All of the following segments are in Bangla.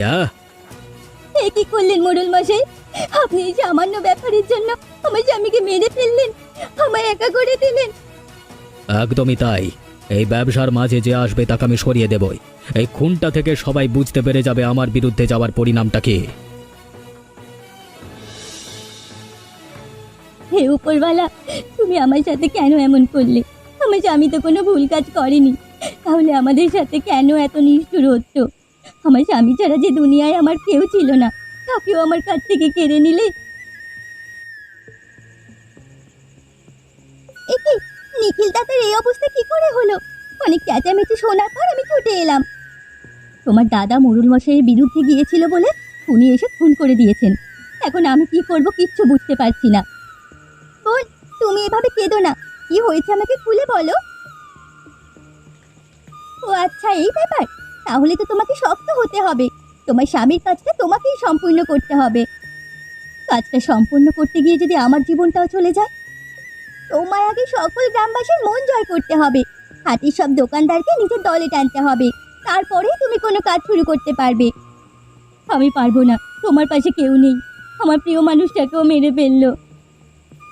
আহ, এ কি করলেন মোড়ল মশাই? আপনি এই সামান্য ব্যাপারের জন্য আমার স্বামীকে মেরে ফেললেন, আমায় একা করে দিলেন। একদমই তাই। এই ব্যবসার মাঝে যে আসবে তাকে আমি সরিয়ে দেবই। এই খুনটা থেকে সবাই বুঝতে পেরে যাবে আমার বিরুদ্ধে যাওয়ার পরিণামটা কি। হে উপরওয়ালা, তুমি আমার সাথে কেন এমন করলে? আমার স্বামী তো কোনো ভুল কাজ করেনি, তাহলে আমাদের সাথে কেন এত নিষ্ঠুর হতো? আমার স্বামী ছাড়া যে দুনিয়ায় আমার কেউ ছিল না, তাকেও আমার কাছ থেকে কেড়ে নিলে। একে নিখিল দাদার এই অবস্থা কি করে হলো? অনেক চেঁচামেচি শোনার পর আমি ছুটে এলাম। তোমার দাদা মোড়ল মশাইয়ের বিরুদ্ধে গিয়েছিল বলে উনি এসে খুন করে দিয়েছেন। এখন আমি কি করব কিচ্ছু বুঝতে পারছি না। বোন, তুমি এভাবে কেঁদো না। কি হয়েছে আমাকে খুলে বলো। ও আচ্ছা, এই ব্যাপার। তাহলে তো তোমাকে শক্ত হতে হবে। তোমার স্বামীর কাজটা তোমাকেই সম্পূর্ণ করতে হবে। কাজটা সম্পূর্ণ করতে গিয়ে যদি আমার জীবনটাও চলে যায়? তোমায় আগে সকল গ্রামবাসীর মন জয় করতে হবে। হাটির সব দোকানদারকে নিজের দলে টানতে হবে। তারপরেই তুমি কোনো কাজ শুরু করতে পারবে। আমি পারবো না, তোমার পাশে কেউ নেই। আমার প্রিয় মানুষটাকেও মেরে ফেললো।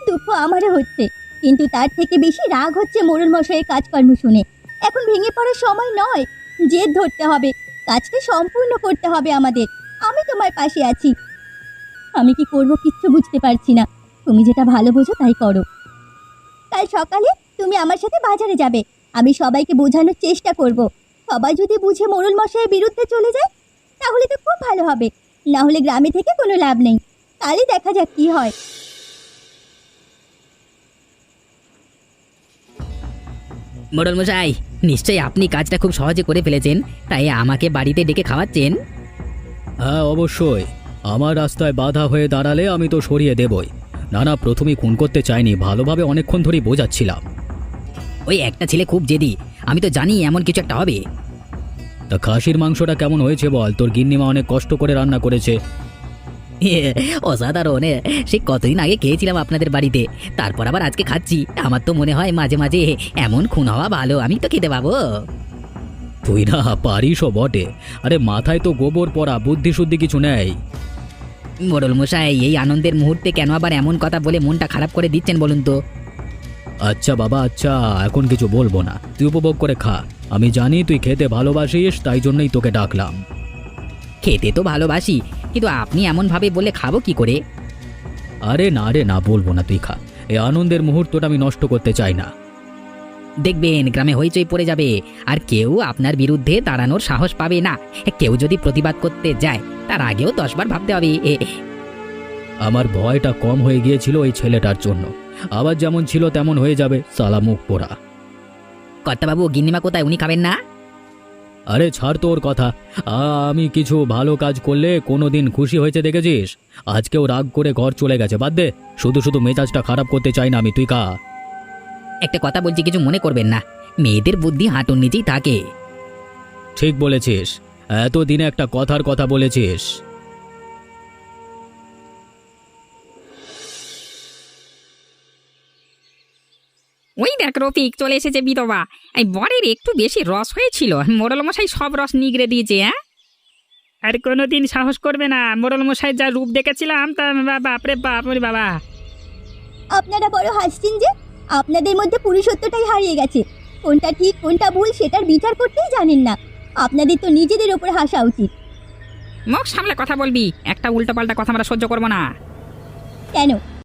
দুঃখ আমারও হচ্ছে, কিন্তু তার থেকে বেশি রাগ হচ্ছে মোড়ল মশাইয়ের কাজকর্ম শুনে। এখন ভেঙে পড়ার সময় নয়, জেদ ধরতে হবে। কাজটা সম্পূর্ণ করতে হবে আমাদের। আমি তোমার পাশে আছি। আমি কি করব কিচ্ছু বুঝতে পারছি না। তুমি যেটা ভালো বোঝো তাই করো। কাল সকালে তুমি আমার সাথে বাজারে যাবে। আমি সবাইকে বোঝানোর চেষ্টা করব। সবাই যদি বুঝে মোড়ল মশাইয়ের বিরুদ্ধে চলে যায় তাহলে তো খুব ভালো হবে। না হলে গ্রামে থেকে কোনো লাভ নেই। কালই দেখা যাক কি হয়। মোড়ল মশাই, নিশ্চয়ই আপনি কাজটা খুব সহজে করে ফেলেছেন, তাই আমাকে বাড়িতে ডেকে খাওয়াচ্ছেন। হ্যাঁ, অবশ্যই। আমার রাস্তায় বাধা হয়ে দাঁড়ালে আমি তো সরিয়ে দেবই। না না, প্রথমেই খুন করতে চাইনি, ভালোভাবে অনেকক্ষণ ধরেই বোঝাচ্ছিলাম। ওই একটা ছেলে খুব জেদি, আমি তো জানি এমন কিছু একটা হবে। তা খাসির মাংসটা কেমন হয়েছে বল? তোর গিন্নিমা অনেক কষ্ট করে রান্না করেছে। অসাধারণ। সে কতদিন আগে খেয়েছিলাম আপনাদের বাড়িতে, তারপর আবার আজকে খাচ্ছি। আমার তো মনে হয় মাঝে মাঝে এমন খুন হওয়া ভালো, আমি তো খেতে পাবো। তুই না পারিসও বটে। আরে মাথায় তো গোবর পড়া, বুদ্ধি শুদ্ধি কিছু নেই। মোড়ল মশাই, এই আনন্দের মুহূর্তে কেন আবার এমন কথা বলে মনটা খারাপ করে দিচ্ছেন বলুন তো? আচ্ছা বাবা, আচ্ছা, এখন কিছু বলবো না, তুই উপভোগ করে খা। আমি জানি তুই খেতে ভালোবাসিস, তাই জন্যই তোকে ডাকলাম। খেতে তো ভালোবাসি, কিন্তু আপনি এমনভাবে বলে খাবো কি করে? আরে না রে না, বলবো না, তুই খা। এই আনন্দের মুহূর্তটা আমি নষ্ট করতে চাই না। দেখবেন গ্রামে হইচই পড়ে যাবে, আর কেউ আপনার বিরুদ্ধে দাঁড়ানোর সাহস পাবে না। কেউ যদি প্রতিবাদ করতে যায় তার আগেও 10 বার ভাবতে হবে। আমার ভয়টা কম হয়ে গিয়েছিল ওই ছেলেটার জন্য। আবার যেমন ছিল তেমন হয়ে যাবে, সালা মুখ পোড়া। কর্তাবাবু, গিন্নিমা কোথায়? উনি খাবেন না? আরে ছাড় তোর কথা। আমি কিছু ভালো কাজ করলে কোনোদিন খুশি হয়েছে দেখেছিস? আজকেও রাগ করে ঘর চলে গেছে। বাদ দে, শুধু শুধু মেজাজটা খারাপ করতে চাই না আমি, তুই খা। একটা কথা বলছি, কিছু মনে করবেন না। মেয়েদের বুদ্ধি হাঁটুর নিচেই থাকে। ঠিক বলেছিস, এতদিনে একটা কথার কথা বলেছিস। ওই দেখ রফিক, চলে এসেছে বিধবা। এই বরের একটু বেশি রস হয়েছিল, মোড়ল মশাই সব রস নিগড়ে দিয়েছে। হ্যাঁ, আর কোনোদিন সাহস করবে না। মোড়ল মশাই যা রূপ দেখেছিলাম, তা বাপরে বাপ, ওরে বাবা। আপনারা বড় হাসছেন যে? আপনাদের মধ্যে পুরুষত্বটাই হারিয়ে গেছে। কোনটা ঠিক কোনটা ভুল সেটার বিচার করতেই জানেন না। আপনাদের তো নিজেদের ওপর হাসা উচিত। মুখ সামলে কথা বলবি, একটা উল্টো পাল্টা কথা আমরা সহ্য করবো না। কেন?